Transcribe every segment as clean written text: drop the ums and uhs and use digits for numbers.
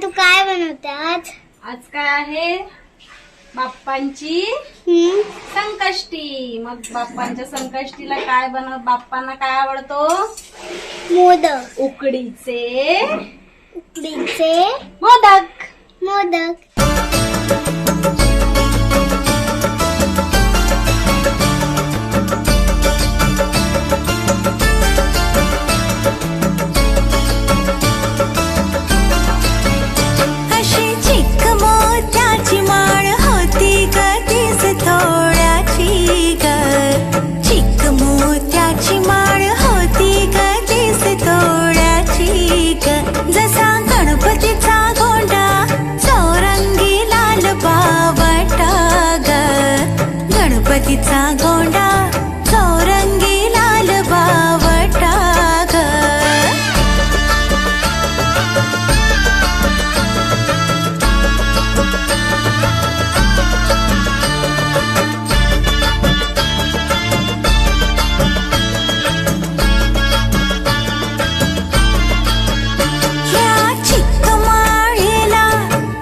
तू काय बनवते आज? आज काय आहे? बाप्पांची संकष्टी. मग बाप्पांच्या संकष्टीला काय बाप्पांना काय आवडतो? मोदक. उकडीचे मोदक. गणपतीचा गोंडा चौरंगी लाल बावटा ग. ह्या चिक्क माळेला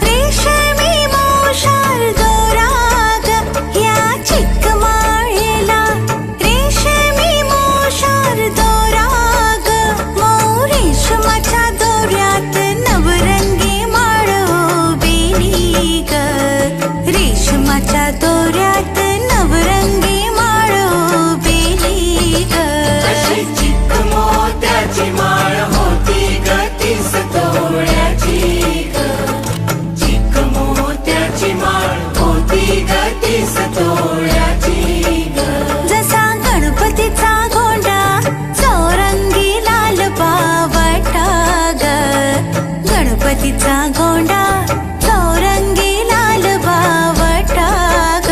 रेशमी मोशार दोरा ग. ह्या चिक्क माळेला रेशमी मोशार दोरा ग. मऊ रेशमाच्या दोऱ्यात नवरंगी माळ उभेली ग. रेशमाच्या दोऱ्यात नवरंगी माळ उभेली ग. चिक्क मोत्याची माळ होती ग 30 तोळ्याची ग. चिक्क मोत्याची माळ होती ग 30 तोळ्याची ग. जसा गणपतीचा गोंडा चौरंगी लाल बावटा ग. गणपतीचा गोंडा चौरंगी लाल बावटा ग.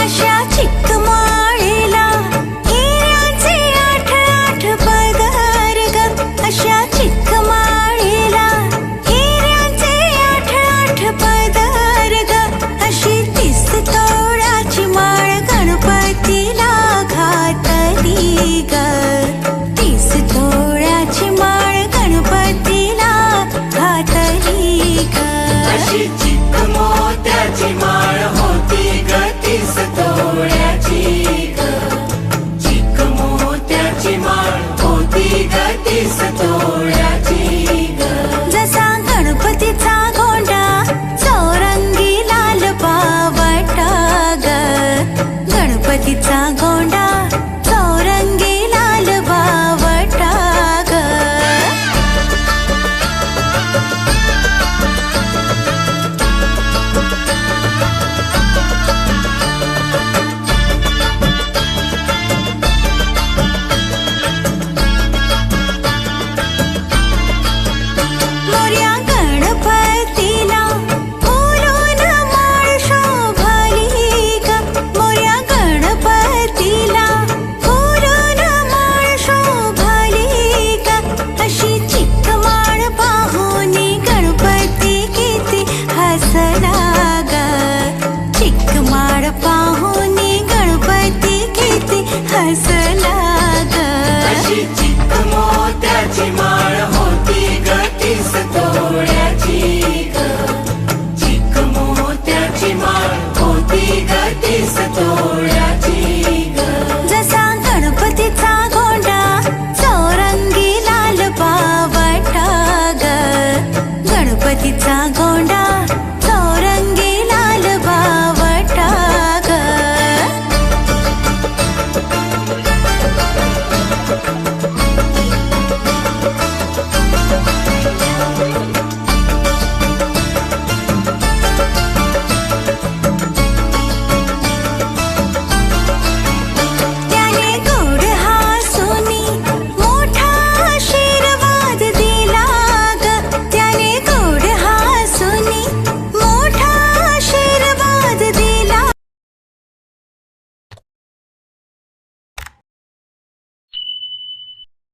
अशा चिक्क माळेला हिऱ्याचे 8 पदर ग. अशा चिक्क माळेला हिऱ्याचे 8 पदर ग. अशी 30 तोळ्याची माळ गणपतीला घातली ग. 30 तोळ्याची माळ गणपतीला घातली ग. अशी चिक्क मोत्याची माळ